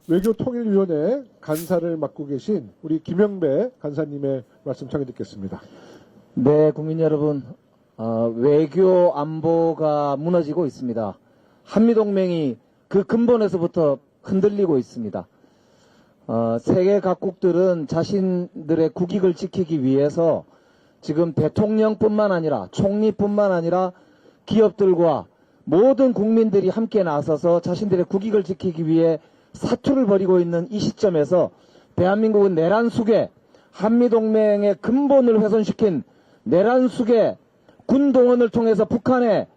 외교통일위원회 간사를 맡고 계신 우리 김영배 간사님의 말씀 청해 듣겠습니다. 네, 국민 여러분, 외교 안보가 무너지고 있습니다. 한미동맹이 그 근본에서부터 흔들리고 있습니다. 세계 각국들은 자신들의 국익을 지키기 위해서 지금 대통령뿐만 아니라 총리뿐만 아니라 기업들과 모든 국민들이 함께 나서서 자신들의 국익을 지키기 위해 사투를 벌이고 있는 이 시점에서 대한민국은 내란 속에 한미동맹의 근본을 훼손시킨 내란 속에 군동원을 통해서 북한의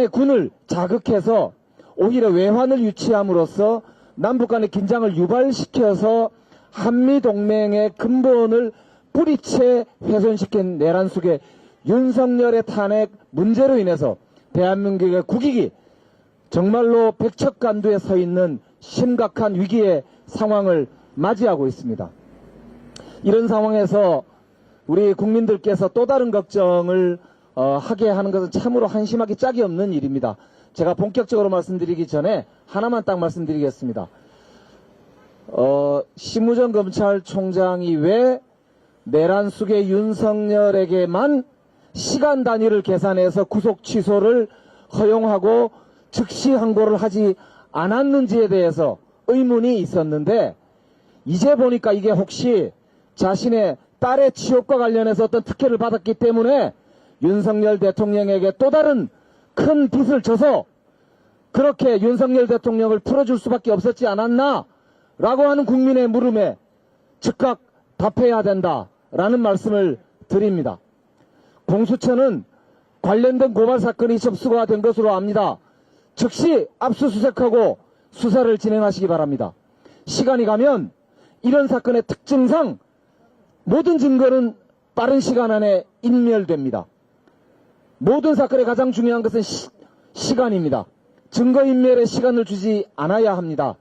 군을 자극해서 오히려 외환을 유치함으로써 남북 간의 긴장을 유발시켜서 한미동맹의 근본을 뿌리채 훼손시킨 내란 속에 윤석열의 탄핵 문제로 인해서 대한민국의 국익이 정말로 백척간두에 서 있는 심각한 위기의 상황을 맞이하고 있습니다. 이런 상황에서 우리 국민들께서 또 다른 걱정을 하게 하는 것은 참으로 한심하기 짝이 없는 일입니다. 제가 본격적으로 말씀드리기 전에 하나만 딱 말씀드리겠습니다. 심우정 검찰총장이 왜 내란 속의 윤석열에게만 시간 단위를 계산해서 구속 취소를 허용하고 즉시 항고를 하지 않았는지에 대해서 의문이 있었는데, 이제 보니까 이게 혹시 자신의 딸의 취업과 관련해서 어떤 특혜를 받았기 때문에 윤석열 대통령에게 또 다른 큰 빚을 져서 그렇게 윤석열 대통령을 풀어줄 수밖에 없었지 않았나 라고 하는 국민의 물음에 즉각 답해야 된다라는 말씀을 드립니다. 공수처는 관련된 고발 사건이 접수가 된 것으로 압니다. 즉시 압수수색하고 수사를 진행하시기 바랍니다. 시간이 가면 이런 사건의 특징상 모든 증거는 빠른 시간 안에 인멸됩니다. 모든 사건의 가장 중요한 것은 시간입니다. 증거인멸에 시간을 주지 않아야 합니다.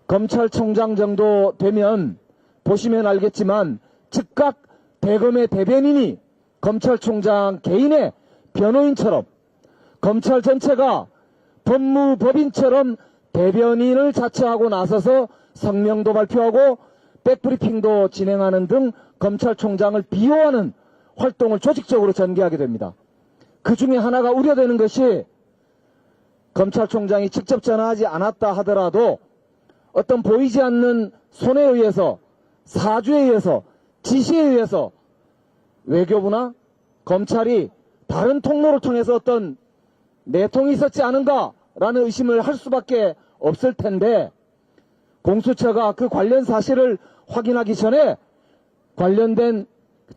검찰총장 정도 되면 보시면 알겠지만 즉각 대검의 대변인이 검찰총장 개인의 변호인처럼, 검찰 전체가 법무법인처럼 대변인을 자처하고 나서서 성명도 발표하고 백브리핑도 진행하는 등 검찰총장을 비호하는 활동을 조직적으로 전개하게 됩니다. 그 중에 하나가 우려되는 것이 검찰총장이 직접 전화하지 않았다 하더라도 어떤 보이지 않는 손에 의해서, 사주에 의해서, 지시에 의해서 외교부나 검찰이 다른 통로를 통해서 어떤 내통이 있었지 않은가라는 의심을 할 수밖에 없을 텐데, 공수처가 그 관련 사실을 확인하기 전에 관련된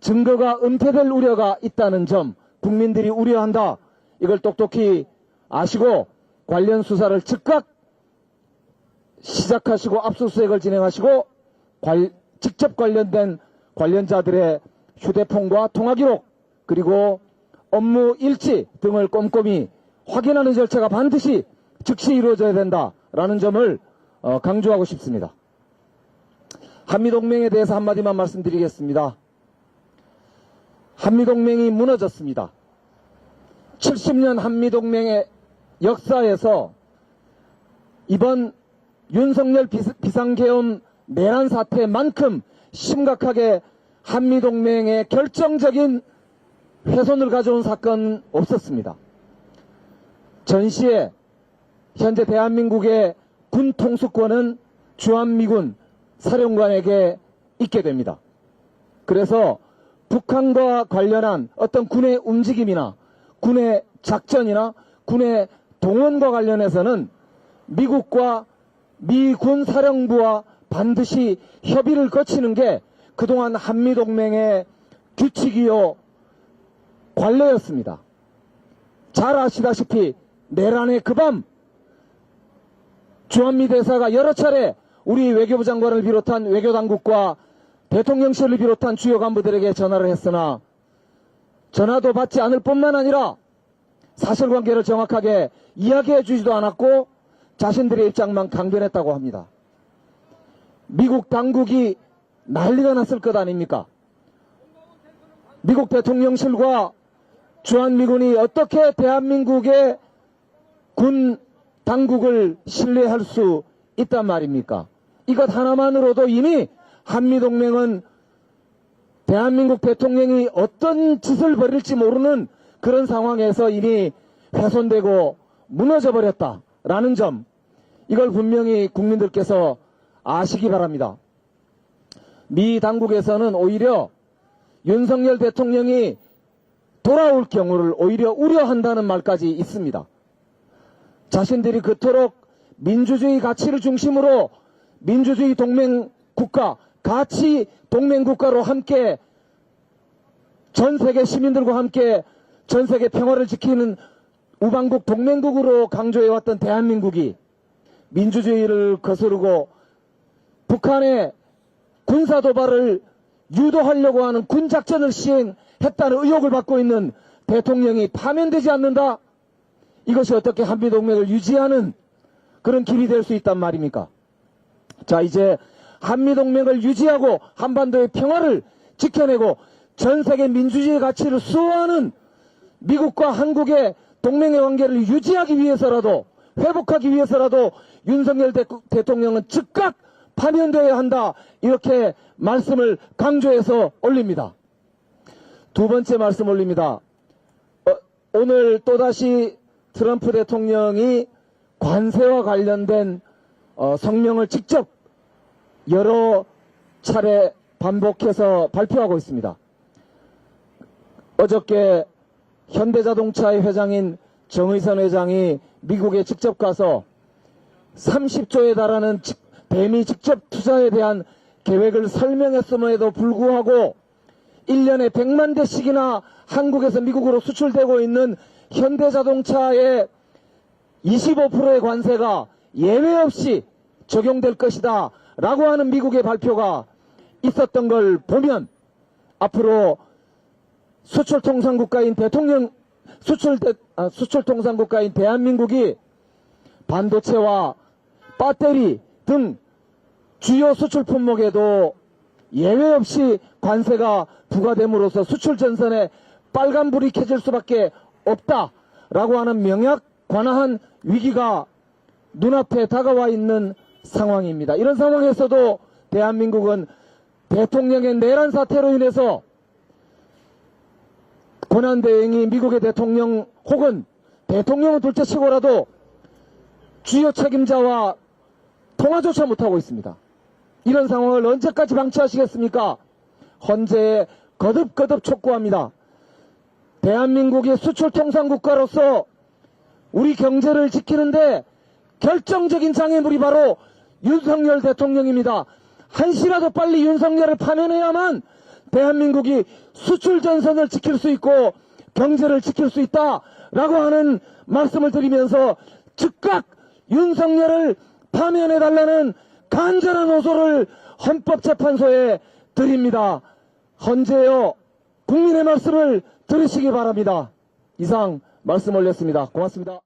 증거가 은폐될 우려가 있다는 점, 국민들이 우려한다. 이걸 똑똑히 아시고 관련 수사를 즉각 시작하시고 압수수색을 진행하시고 직접 관련된 관련자들의 휴대폰과 통화기록 그리고 업무 일지 등을 꼼꼼히 확인하는 절차가 반드시 즉시 이루어져야 된다라는 점을 강조하고 싶습니다. 한미동맹에 대해서 한마디만 말씀드리겠습니다. 한미동맹이 무너졌습니다. 70년 한미동맹의 역사에서 이번 윤석열 비상계엄 내란 사태만큼 심각하게 한미동맹의 결정적인 훼손을 가져온 사건은 없었습니다. 전시에 현재 대한민국의 군 통수권은 주한미군 사령관에게 있게 됩니다. 그래서 북한과 관련한 어떤 군의 움직임이나 군의 작전이나 군의 동원과 관련해서는 미국과 미군 사령부와 반드시 협의를 거치는 게 그동안 한미동맹의 규칙이요 관례였습니다. 잘 아시다시피 내란의 그 밤 주한미 대사가 여러 차례 우리 외교부 장관을 비롯한 외교당국과 대통령실을 비롯한 주요 간부들에게 전화를 했으나 전화도 받지 않을 뿐만 아니라 사실관계를 정확하게 이야기해 주지도 않았고 자신들의 입장만 강변했다고 합니다. 미국 당국이 난리가 났을 것 아닙니까? 미국 대통령실과 주한미군이 어떻게 대한민국의 군 당국을 신뢰할 수 있단 말입니까? 이것 하나만으로도 이미 한미동맹은 대한민국 대통령이 어떤 짓을 벌일지 모르는 그런 상황에서 이미 훼손되고 무너져 버렸다라는 점, 이걸 분명히 국민들께서 아시기 바랍니다. 미 당국에서는 오히려 윤석열 대통령이 돌아올 경우를 오히려 우려한다는 말까지 있습니다. 자신들이 그토록 민주주의 가치를 중심으로 민주주의 동맹국가, 가치 동맹국가로 함께 전 세계 시민들과 함께 전 세계 평화를 지키는 우방국 동맹국으로 강조해왔던 대한민국이 민주주의를 거스르고 북한의 군사도발을 유도하려고 하는 군작전을 시행했다는 의혹을 받고 있는 대통령이 파면되지 않는다? 이것이 어떻게 한미동맹을 유지하는 그런 길이 될 수 있단 말입니까? 자, 이제 한미동맹을 유지하고 한반도의 평화를 지켜내고 전 세계 민주주의 가치를 수호하는 미국과 한국의 동맹의 관계를 유지하기 위해서라도, 회복하기 위해서라도 윤석열 대통령은 즉각 파면되어야 한다, 이렇게 말씀을 강조해서 올립니다. 두 번째 말씀 올립니다. 오늘 또다시 트럼프 대통령이 관세와 관련된 성명을 직접 여러 차례 반복해서 발표하고 있습니다. 어저께 현대자동차의 회장인 정의선 회장이 미국에 직접 가서 30조에 달하는 대미 직접 투자에 대한 계획을 설명했음에도 불구하고 1년에 100만 대씩이나 한국에서 미국으로 수출되고 있는 현대자동차의 25%의 관세가 예외 없이 적용될 것이다 라고 하는 미국의 발표가 있었던 걸 보면 앞으로 수출통상국가인 수출통상국가인 대한민국이 반도체와 배터리 등 주요 수출 품목에도 예외 없이 관세가 부과됨으로써 수출 전선에 빨간불이 켜질 수밖에 없다라고 하는 명약관화한 위기가 눈앞에 다가와 있는 상황입니다. 이런 상황에서도 대한민국은 대통령의 내란 사태로 인해서 권한대행이 미국의 대통령 혹은 대통령은 둘째치고라도 주요 책임자와 통화조차 못하고 있습니다. 이런 상황을 언제까지 방치하시겠습니까? 헌재에 거듭거듭 촉구합니다. 대한민국이 수출통상국가로서 우리 경제를 지키는데 결정적인 장애물이 바로 윤석열 대통령입니다. 한시라도 빨리 윤석열을 파면해야만 대한민국이 수출 전선을 지킬 수 있고 경제를 지킬 수 있다라고 하는 말씀을 드리면서 즉각 윤석열을 파면해달라는 간절한 호소를 헌법재판소에 드립니다. 헌재여 국민의 말씀을 들으시기 바랍니다. 이상 말씀 올렸습니다. 고맙습니다.